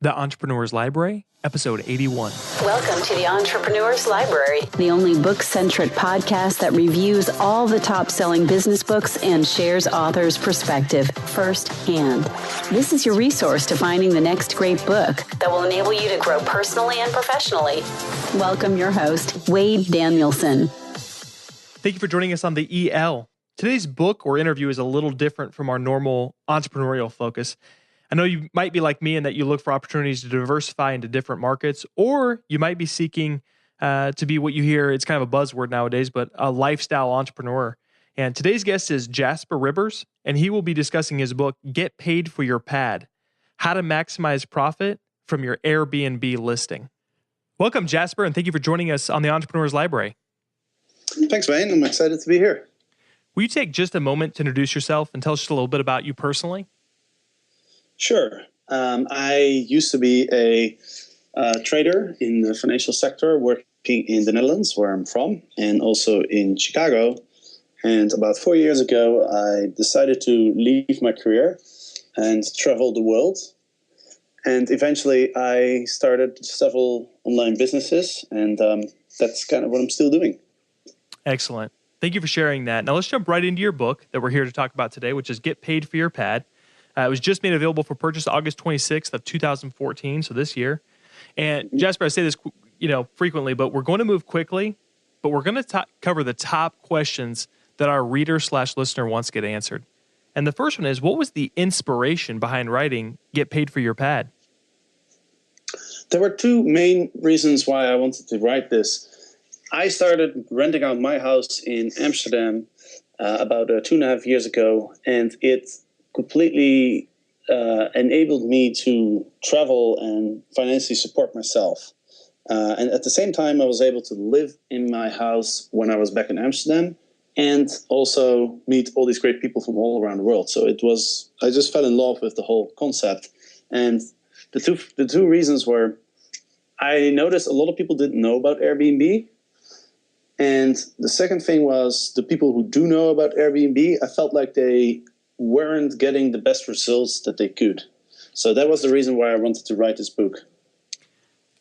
The Entrepreneur's Library, episode 81. Welcome to the Entrepreneur's Library, the only book-centric podcast that reviews all the top-selling business books and shares authors' perspective firsthand. This is your resource to finding the next great book that will enable you to grow personally and professionally. Welcome your host, Wade Danielson. Thank you for joining us on the EL. Today's book or interview is a little different from our normal entrepreneurial focus. I know you might be like me in that you look for opportunities to diversify into different markets, or you might be seeking to be what you hear, it's kind of a buzzword nowadays, but a lifestyle entrepreneur. And today's guest is Jasper Ribbers, and he will be discussing his book, Get Paid for Your Pad, How to Maximize Profit from Your Airbnb Listing. Welcome, Jasper, and thank you for joining us on the Entrepreneur's Library. Thanks, Wayne. I'm excited to be here. Will you take just a moment to introduce yourself and tell us just a little bit about you personally? Sure. I used to be a trader in the financial sector, working in the Netherlands, where I'm from, and also in Chicago. And about 4 years ago, I decided to leave my career and travel the world. And eventually, I started several online businesses, and that's kind of what I'm still doing. Excellent. Thank you for sharing that. Now, let's jump right into your book that we're here to talk about today, which is Get Paid for Your Pad. It was just made available for purchase August 26th of 2014, so this year. And Jasper, I say this frequently, but we're going to move quickly, but we're going to cover the top questions that our reader/listener wants to get answered. And the first one is, what was the inspiration behind writing Get Paid for Your Pad? There were two main reasons why I wanted to write this. I started renting out my house in Amsterdam about 2.5 years ago, and it completely enabled me to travel and financially support myself. And at the same time, I was able to live in my house when I was back in Amsterdam and also meet all these great people from all around the world. So I just fell in love with the whole concept. And the two reasons were, I noticed a lot of people didn't know about Airbnb. And the second thing was, the people who do know about Airbnb, I felt like they weren't getting the best results that they could. So that was the reason why I wanted to write this book.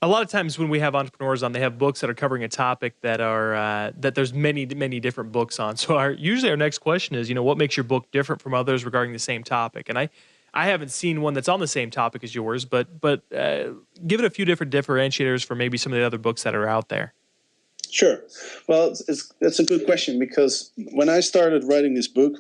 A lot of times when we have entrepreneurs on, they have books that are covering a topic that are that there's many different books on. So usually our next question is, what makes your book different from others regarding the same topic? And I haven't seen one that's on the same topic as yours, but give it a few different differentiators for maybe some of the other books that are out there. Sure. Well, that's a good question, because when I started writing this book,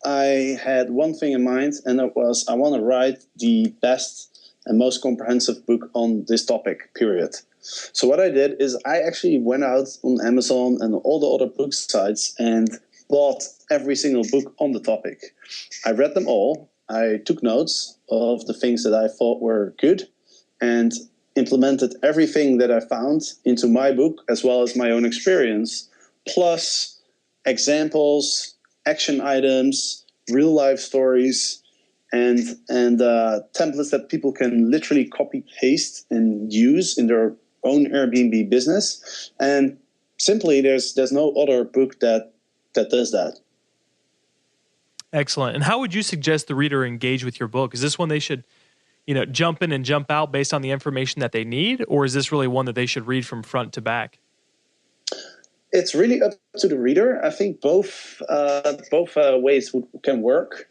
I had one thing in mind, and that was I want to write the best and most comprehensive book on this topic, period. So what I did is I actually went out on Amazon and all the other book sites and bought every single book on the topic. I read them all. I took notes of the things that I thought were good and implemented everything that I found into my book, as well as my own experience, plus examples, action items, real life stories, and templates that people can literally copy paste and use in their own Airbnb business. And simply, there's no other book that does that. Excellent. And how would you suggest the reader engage with your book? Is this one they should, jump in and jump out based on the information that they need, or is this really one that they should read from front to back? It's really up to the reader. I think both ways can work.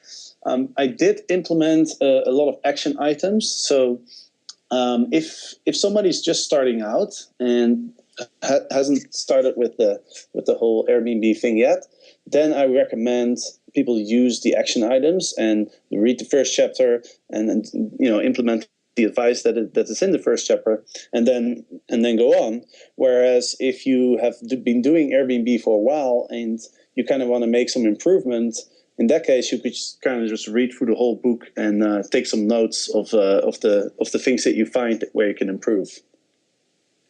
I did implement a lot of action items. So if somebody's just starting out and hasn't started with the whole Airbnb thing yet, then I recommend people use the action items and read the first chapter and implement the advice that is in the first chapter, and then go on. Whereas if you have been doing Airbnb for a while and you kind of want to make some improvement, in that case, you could just read through the whole book and take some notes of the things that you find where you can improve.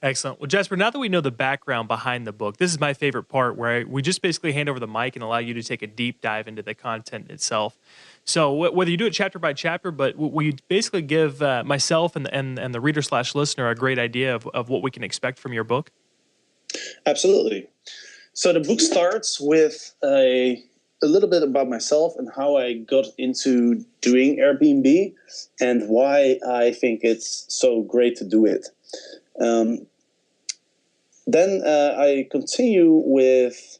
Excellent. Well, Jasper, now that we know the background behind the book, this is my favorite part, where we just basically hand over the mic and allow you to take a deep dive into the content itself. So whether you do it chapter by chapter, but we basically give myself and the reader/listener a great idea of what we can expect from your book. Absolutely. So the book starts with a a little bit about myself and how I got into doing Airbnb and why I think it's so great to do it. Then I continue with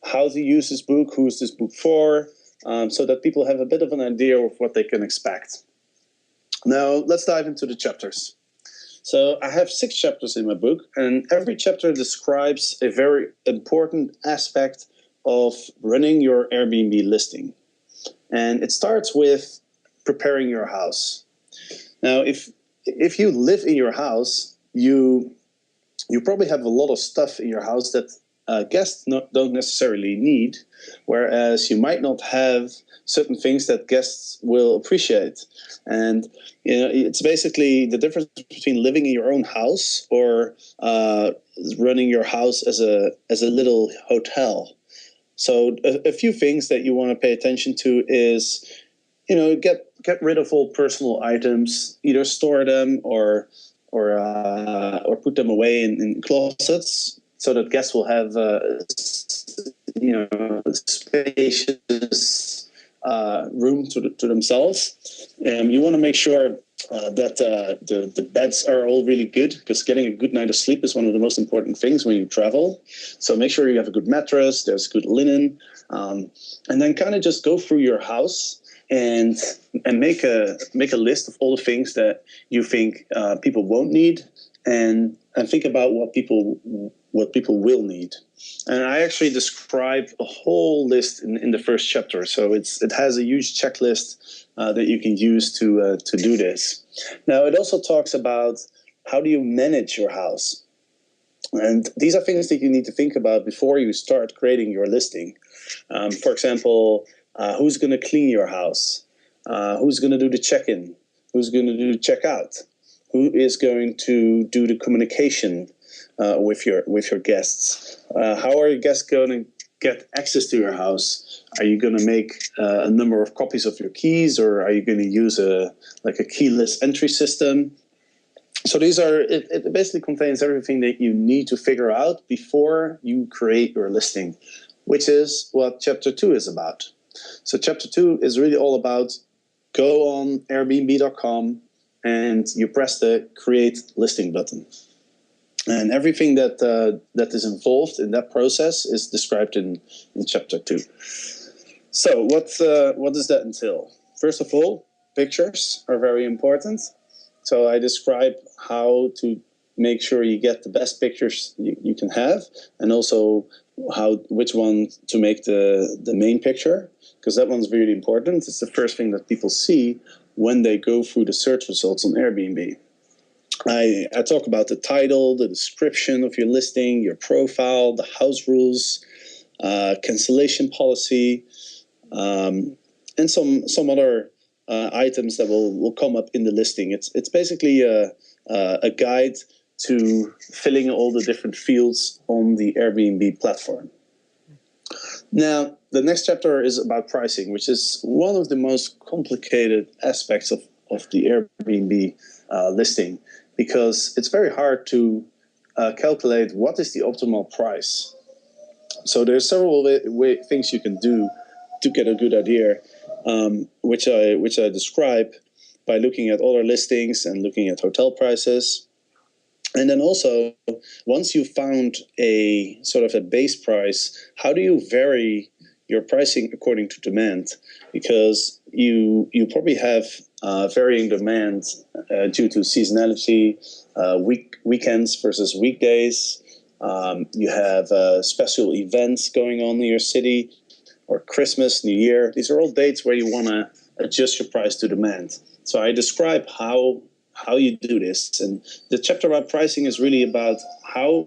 how to use this book, who's this book for, so that people have a bit of an idea of what they can expect. Now, let's dive into the chapters. So I have 6 chapters in my book, and every chapter describes a very important aspect of running your Airbnb listing. And it starts with preparing your house. Now, if you live in your house, you probably have a lot of stuff in your house that guests don't necessarily need, whereas you might not have certain things that guests will appreciate. And it's basically the difference between living in your own house or running your house as a little hotel. So a few things that you want to pay attention to is, get rid of all personal items, either store them or put them away in closets, so that guests will have spacious room to themselves. You want to make sure that the beds are all really good, because getting a good night of sleep is one of the most important things when you travel. So make sure you have a good mattress, there's good linen, and then kind of just go through your house and make a list of all the things that you think people won't need, and think about what people will need. And I actually describe a whole list in the first chapter. So it has a huge checklist that you can use to do this. Now, it also talks about how do you manage your house. And these are things that you need to think about before you start creating your listing. For example, who's going to clean your house? Who's going to do the check-in? Who's going to do the check-out? Who is going to do the communication with your guests? How are your guests going to get access to your house? Are you going to make a number of copies of your keys, or are you going to use a keyless entry system? So it basically contains everything that you need to figure out before you create your listing, which is what chapter 2 is about. So chapter 2 is really all about go on Airbnb.com and you press the create listing button. And everything that is involved in that process is described in chapter 2. So what does that entail? First of all, pictures are very important. So I describe how to make sure you get the best pictures you can have, and also which one to make the main picture, because that one's really important. It's the first thing that people see when they go through the search results on Airbnb. I talk about the title, the description of your listing, your profile, the house rules, cancellation policy, and some other items that will come up in the listing. It's basically a guide to filling all the different fields on the Airbnb platform. Now, the next chapter is about pricing, which is one of the most complicated aspects of the Airbnb listing, because it's very hard to calculate what is the optimal price. So there's several things you can do to get a good idea, which I describe by looking at all our listings and looking at hotel prices. And then also, once you've found a sort of a base price, how do you vary your pricing according to demand? Because you probably have varying demand due to seasonality, weekends versus weekdays. You have special events going on in your city, or Christmas, New Year. These are all dates where you want to adjust your price to demand. So I describe how you do this. And the chapter about pricing is really about how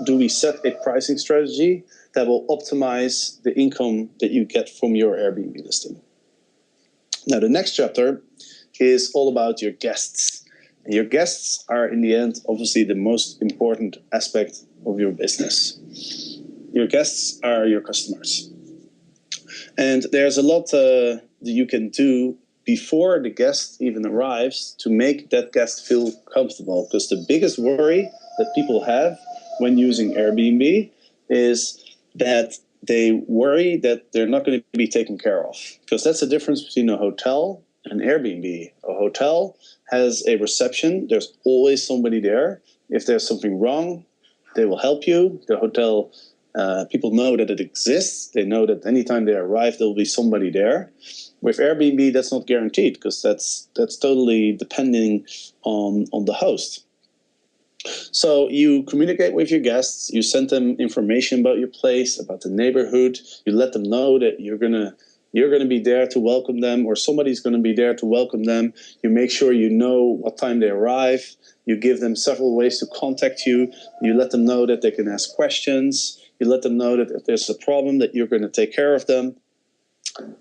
do we set a pricing strategy that will optimize the income that you get from your Airbnb listing. Now, the next chapter is all about your guests. And your guests are, in the end, obviously the most important aspect of your business. Your guests are your customers. And there's a lot that you can do before the guest even arrives to make that guest feel comfortable. Because the biggest worry that people have when using Airbnb is that they worry that they're not going to be taken care of, because that's the difference between a hotel and Airbnb. A hotel has a reception. There's always somebody there. If there's something wrong, they will help you. The hotel people know that it exists. They know that anytime they arrive, there will be somebody there. With Airbnb, that's not guaranteed, because that's totally depending on the host. So you communicate with your guests. You send them information about your place, about the neighborhood. You let them know that you're gonna be there to welcome them, or somebody's gonna be there to welcome them. You make sure you know what time they arrive. You give them several ways to contact you. You let them know that they can ask questions. You let them know that if there's a problem, that you're going to take care of them,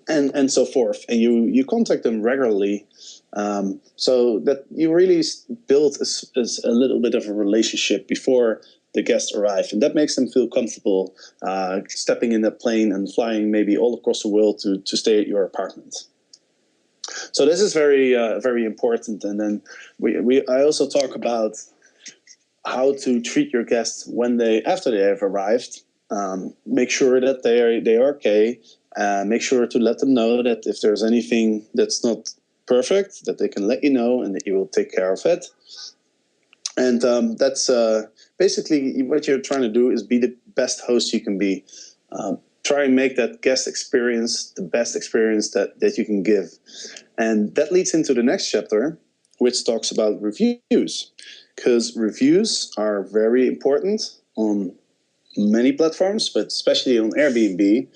and so forth. And you contact them regularly, so that you really build a little bit of a relationship before the guests arrive. And that makes them feel comfortable stepping in that plane and flying maybe all across the world to stay at your apartment. So this is very very important. And then I also talk about how to treat your guests after they have arrived. Make sure that they are okay. Make sure to let them know that if there's anything that's not perfect, that they can let you know and that you will take care of it. And that's basically what you're trying to do, is be the best host you can be. Try and make that guest experience the best experience that you can give. And that leads into the next chapter, which talks about reviews. Because reviews are very important on many platforms, but especially on Airbnb,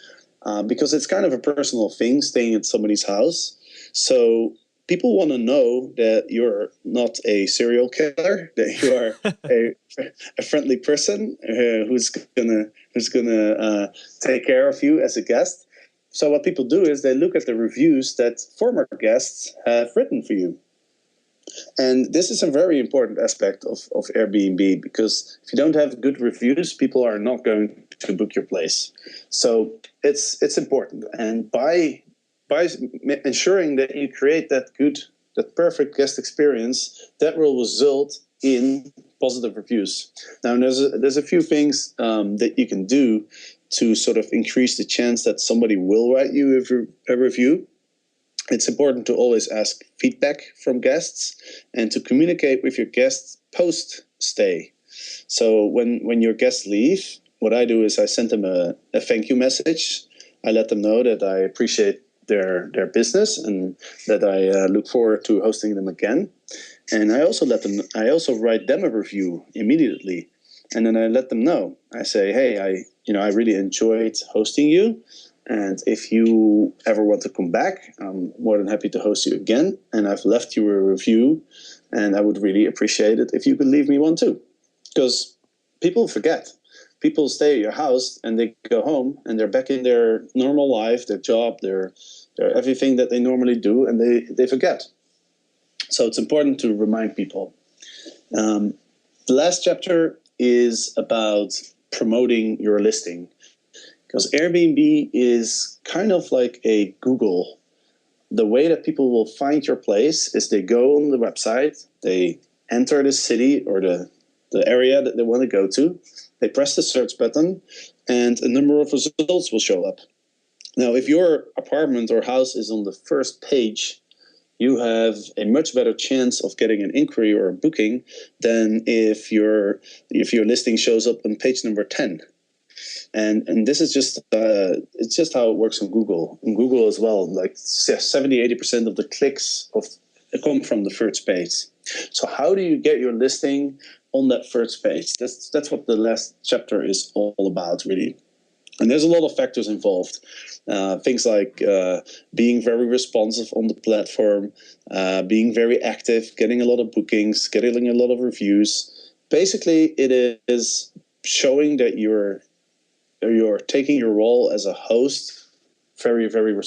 because it's kind of a personal thing, staying at somebody's house. So people want to know that you're not a serial killer, that you are a friendly person who's gonna take care of you as a guest. So what people do is they look at the reviews that former guests have written for you. And this is a very important aspect of Airbnb, because if you don't have good reviews, people are not going to book your place. So it's important. And by ensuring that you create that perfect guest experience, that will result in positive reviews. Now, there's a few things that you can do to sort of increase the chance that somebody will write you a review. It's important to always ask feedback from guests and to communicate with your guests post-stay. So when your guests leave, what I do is I send them a thank you message. I let them know that I appreciate their business and that I look forward to hosting them again. And I also write them a review immediately. And then I let them know. I say, hey, I really enjoyed hosting you. And if you ever want to come back, I'm more than happy to host you again. And I've left you a review, and I would really appreciate it if you could leave me one too. Because people forget. People stay at your house and they go home and they're back in their normal life, their job, their everything that they normally do, and they forget. So it's important to remind people. The last chapter is about promoting your listing. Because Airbnb is kind of like a Google. The way that people will find your place is they go on the website, they enter the city or the area that they want to go to, they press the search button, and a number of results will show up. Now, if your apartment or house is on the first page, you have a much better chance of getting an inquiry or a booking than if your listing shows up on page number 10. And this is just it's just how it works on Google. On Google as well, like 70-80% of the clicks come from the first page. So how do you get your listing on that first page? That's what the last chapter is all about, really. And there's a lot of factors involved. Things like being very responsive on the platform, being very active, getting a lot of bookings, getting a lot of reviews. Basically, it is showing that you're taking your role as a host very, very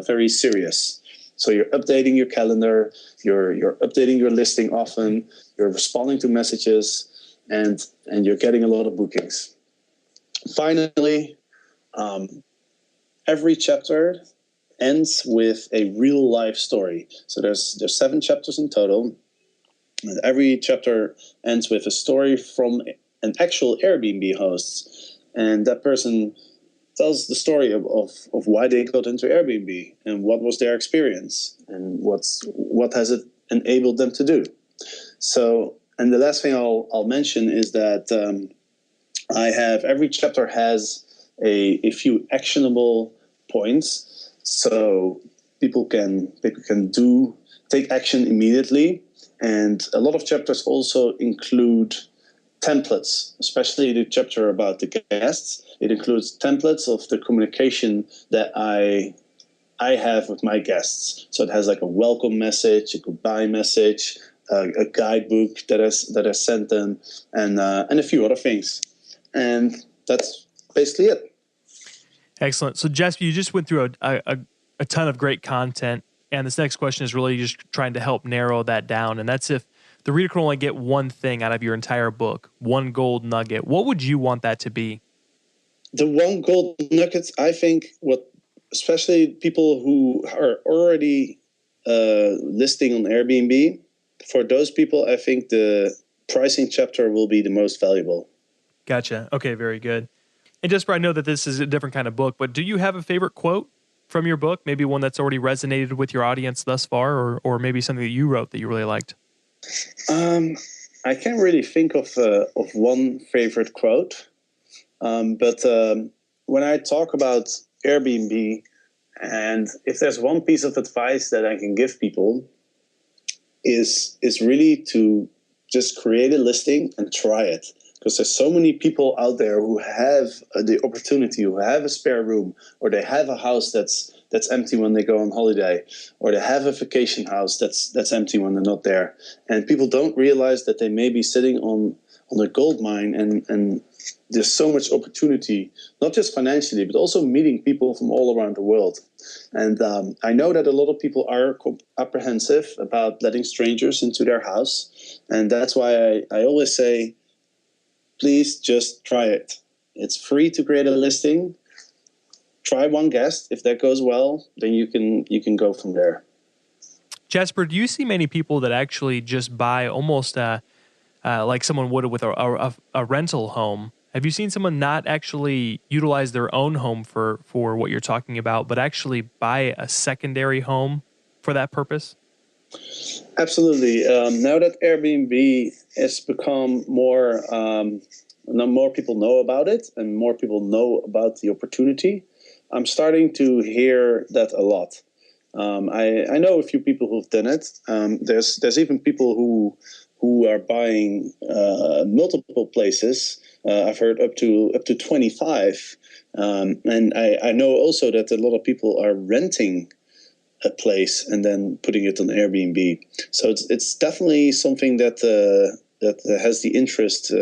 very serious. So you're updating your calendar, you're updating your listing often, you're responding to messages, and you're getting a lot of bookings. Finally, every chapter ends with a real life story. So there's 7 chapters in total, and every chapter ends with a story from an actual Airbnb host. And that person tells the story of why they got into Airbnb and what was their experience and what has it enabled them to do. So, and the last thing I'll mention is that every chapter has a few actionable points, so people can take action immediately. And a lot of chapters also include templates, especially the chapter about the guests. It includes templates of the communication that I have with my guests. So it has like a welcome message, a goodbye message, a guidebook that I sent them, and a few other things. And that's basically it. Excellent. So Jasper, you just went through a ton of great content. And this next question is really just trying to help narrow that down. And that's if the reader can only get one thing out of your entire book, one gold nugget, what would you want that to be? The one gold nugget, I think, especially people who are already listing on Airbnb, for those people, I think the pricing chapter will be the most valuable. Gotcha. Okay, very good. And Jasper, I know that this is a different kind of book, but do you have a favorite quote from your book? Maybe one that's already resonated with your audience thus far, or maybe something that you wrote that you really liked? I can't really think of one favorite quote, but when I talk about Airbnb, and if there's one piece of advice that I can give people, is really to just create a listing and try it. Because there's so many people out there who have the opportunity, who have a spare room, or they have a house that's empty when they go on holiday, or they have a vacation house that's empty when they're not there. And people don't realize that they may be sitting on a gold mine, and there's so much opportunity, not just financially, but also meeting people from all around the world. And I know that a lot of people are apprehensive about letting strangers into their house. And that's why I always say, please just try it. It's free to create a listing. Try one guest. If that goes well, then you can go from there. Jasper, do you see many people that actually just buy almost like someone would with a rental home? Have you seen someone not actually utilize their own home for what you're talking about, but actually buy a secondary home for that purpose? Absolutely. Now that Airbnb has become more people know about it, and more people know about the opportunity, I'm starting to hear that a lot. I know a few people who've done it. There's even people who are buying multiple places. I've heard up to 25, and I know also that a lot of people are renting a place and then putting it on Airbnb. So it's definitely something that has the interest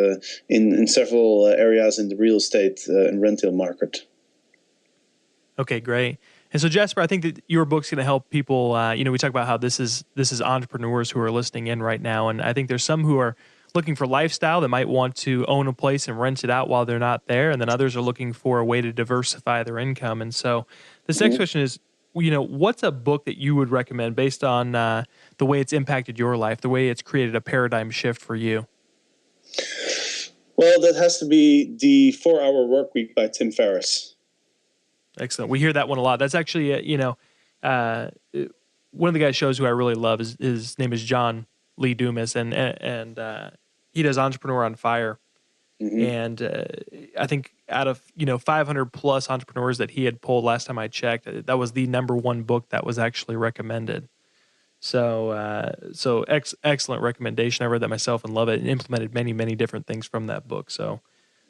in several areas in the real estate and rental market. Okay, great. And so, Jasper, I think that your book's going to help people. We talk about how this is entrepreneurs who are listening in right now, and I think there's some who are looking for lifestyle that might want to own a place and rent it out while they're not there, and then others are looking for a way to diversify their income. And so, this next question is, what's a book that you would recommend based on the way it's impacted your life, the way it's created a paradigm shift for you? Well, that has to be The 4-Hour Workweek by Tim Ferriss. Excellent. We hear that one a lot. That's actually, one of the guys' shows who I really love is his name is John Lee Dumas, and he does Entrepreneur on Fire. Mm-hmm. And I think out of 500 plus entrepreneurs that he had polled last time I checked, that was the number one book that was actually recommended. So excellent recommendation. I read that myself and love it, and implemented many different things from that book. So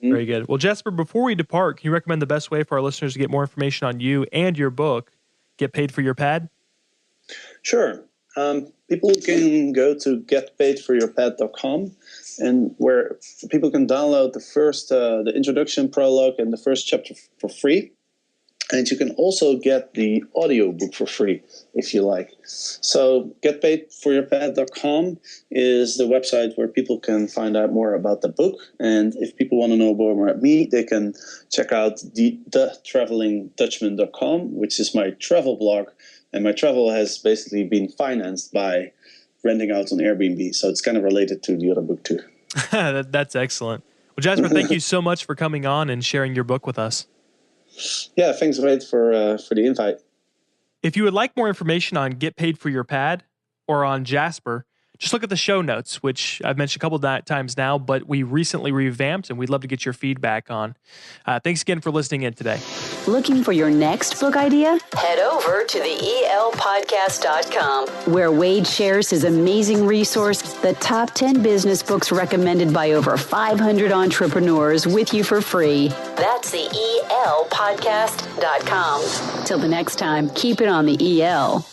very good. Well, Jasper, before we depart, can you recommend the best way for our listeners to get more information on you and your book, Get Paid for Your Pad? Sure. People can go to getpaidforyourpad.com, and where people can download the introduction prologue and the first chapter for free. And you can also get the audiobook for free if you like. So getpaidforyourpad.com is the website where people can find out more about the book. And if people want to know more about me, they can check out thetravelingdutchman.com, which is my travel blog. And my travel has basically been financed by renting out on Airbnb. So it's kind of related to the other book too. That's excellent. Well, Jasper, thank you so much for coming on and sharing your book with us. Yeah, thanks, Wade, for the invite. If you would like more information on Get Paid for Your Pad or on Jasper, just look at the show notes, which I've mentioned a couple of times now, but we recently revamped and we'd love to get your feedback on. Thanks again for listening in today. Looking for your next book idea? Head over to the elpodcast.com, where Wade shares his amazing resource, the top 10 business books recommended by over 500 entrepreneurs, with you for free. That's the elpodcast.com. Till the next time, keep it on the EL.